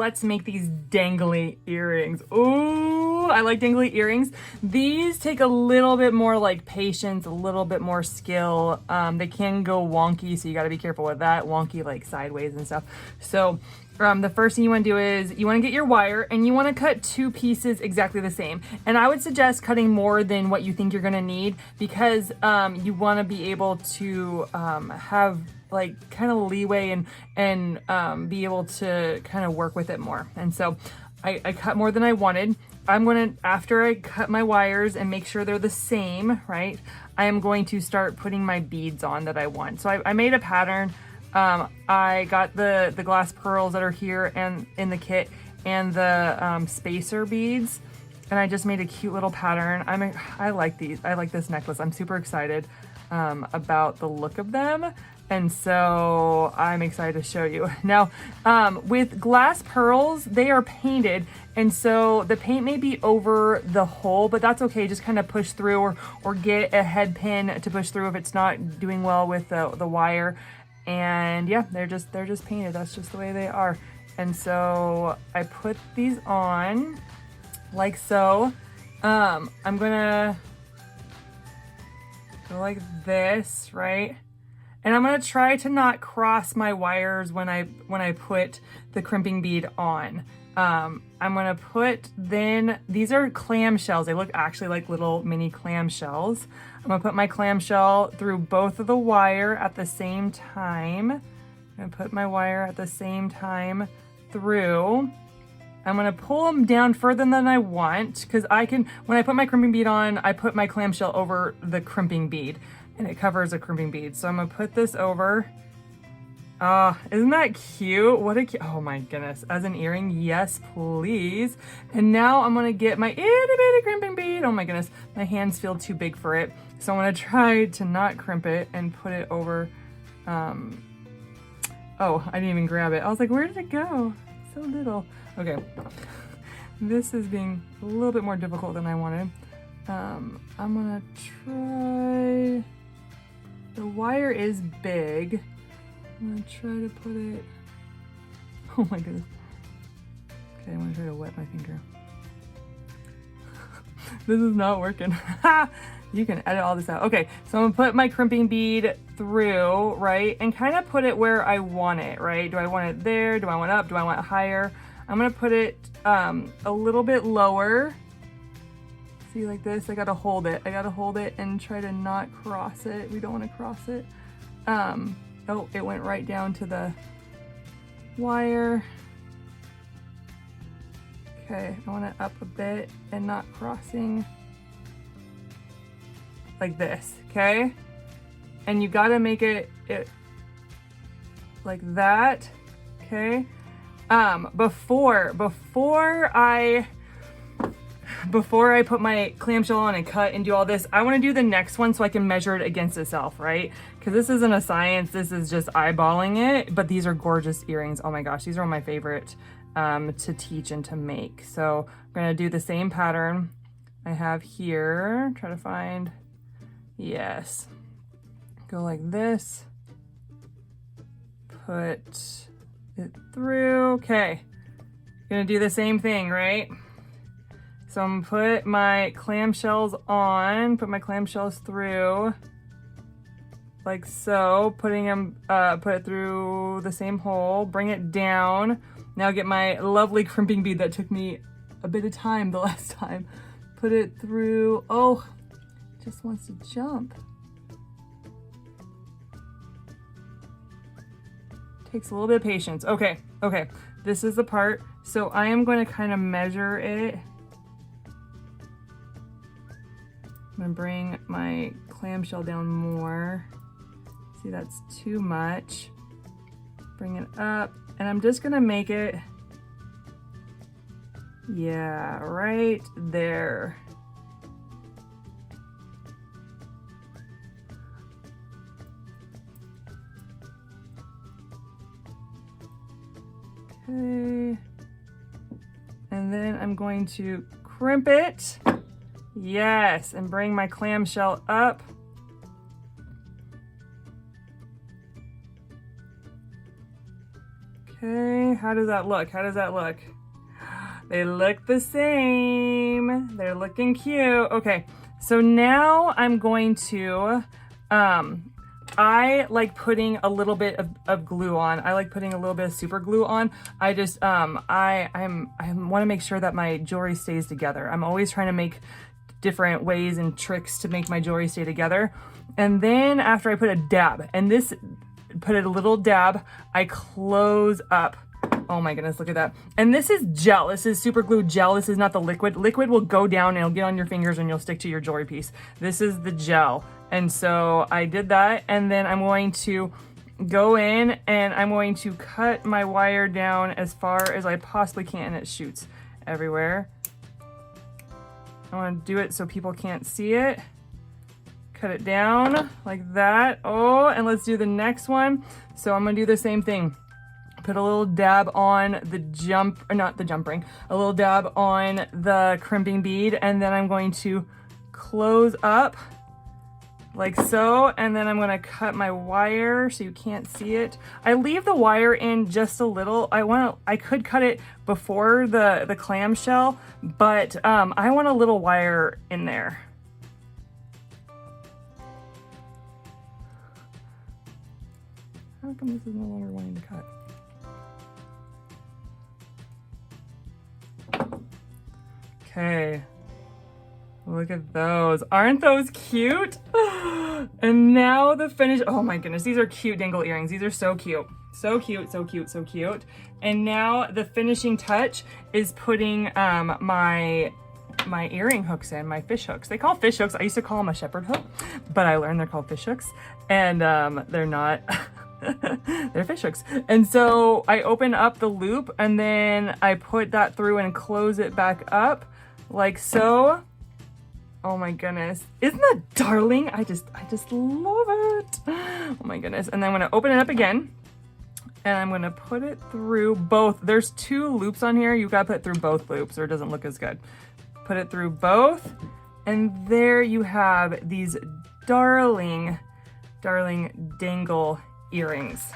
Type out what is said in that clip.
let's make these dangly earrings. Ooh, I like dangly earrings. These take a little bit more like patience, a little bit more skill. They can go wonky, so you got to be careful with that. Wonky like sideways and stuff. So the first thing you want to do is you want to get your wire and you want to cut 2 pieces exactly the same. And I would suggest cutting more than what you think you're going to need, because you want to be able to have like kind of leeway and be able to kind of work with it more. And so I cut more than I wanted. I'm going to, after I cut my wires and make sure they're the same, right, I am going to start putting my beads on that I want. So I made a pattern. I got the glass pearls that are here and in the kit, and the spacer beads, and I just made a cute little pattern. I like these. I like this necklace. I'm super excited about the look of them, and so I'm excited to show you. Now, with glass pearls, they are painted, and so the paint may be over the hole, but that's okay. Just kind of push through, or get a head pin to push through if it's not doing well with the wire. And yeah, they're just painted. That's just the way they are. And so I put these on like so. I'm gonna go like this, right? And I'm gonna try to not cross my wires when I put the crimping bead on. I'm gonna put, then these are clamshells. They look actually like little mini clamshells. I'm gonna put my clamshell through both of the wire at the same time. I'm gonna put my wire at the same time through. I'm gonna pull them down further than I want, because I can, when I put my crimping bead on, I put my clamshell over the crimping bead and it covers a crimping bead. So I'm gonna put this over. Isn't that cute? What a cute, oh my goodness. As an earring, yes, please. And now I'm gonna get my itty bitty crimping bead. Oh my goodness, my hands feel too big for it. So I'm gonna try to not crimp it and put it over, oh, I didn't even grab it. I was like, where did it go? So little. Okay, this is being a little bit more difficult than I wanted. I'm gonna try, the wire is big. I'm gonna try to put it, oh my goodness. Okay, I'm gonna try to wet my finger. This is not working. You can edit all this out. Okay, so I'm gonna put my crimping bead through, right? And kind of put it where I want it, right? Do I want it there? Do I want it up? Do I want it higher? I'm gonna put it a little bit lower. See, like this, I gotta hold it. I gotta hold it and try to not cross it. We don't wanna cross it. Oh, it went right down to the wire. Okay, I want it up a bit and not crossing like this, okay? And you gotta make it like that, okay? Before I put my clamshell on and cut and do all this, I want to do the next one so I can measure it against itself, right? Because this isn't a science, this is just eyeballing it, but these are gorgeous earrings. Oh my gosh, these are my favorite to teach and to make. So I'm going to do the same pattern I have here. Try to find, yes. Go like this. Put it through. Okay. Gonna do the same thing, right? So I'm gonna put my clamshells on, put my clamshells through, like so, putting them, put it through the same hole, bring it down. Now get my lovely crimping bead that took me a bit of time the last time. Put it through, oh, it just wants to jump. Takes a little bit of patience. Okay, okay, this is the part. So I am going to kind of measure it. I'm gonna bring my clamshell down more. See, that's too much. Bring it up, and I'm just gonna make it, yeah, right there. Okay. And then I'm going to crimp it. Yes, and bring my clamshell up. Okay, how does that look? How does that look? They look the same. They're looking cute. Okay, so now I'm going to, I like putting a little bit of glue on. I like putting a little bit of super glue on. I just, I want to make sure that my jewelry stays together. I'm always trying to make different ways and tricks to make my jewelry stay together. And then after I put a dab, and this, put a little dab, I close up. Oh my goodness, look at that. And this is gel. This is super glue gel. This is not the liquid. Liquid will go down and it'll get on your fingers and you'll stick to your jewelry piece. This is the gel. And so I did that, and then I'm going to go in and I'm going to cut my wire down as far as I possibly can, and it shoots everywhere. I want to do it so people can't see it. Cut it down like that. Oh, and let's do the next one. So I'm gonna do the same thing. Put a little dab on the not the jump ring, a little dab on the crimping bead, and then I'm going to close up like so, and then I'm gonna cut my wire so you can't see it. I leave the wire in just a little. I could cut it before the clamshell, but I want a little wire in there. How come this is no longer wanting to cut? Okay. Look at those. Aren't those cute? And now the finish. Oh my goodness, these are cute dangle earrings. These are so cute. So cute, so cute, so cute. And now the finishing touch is putting my earring hooks in, my fish hooks. They call fish hooks. I used to call them a shepherd hook, but I learned they're called fish hooks. And they're not. They're fish hooks. And so I open up the loop and then I put that through and close it back up like so. Oh my goodness. Isn't that darling? I just love it. Oh my goodness. And then I'm gonna open it up again and I'm gonna put it through both. There's two loops on here. You gotta put it through both loops or it doesn't look as good. Put it through both. And there you have these darling dangle earrings.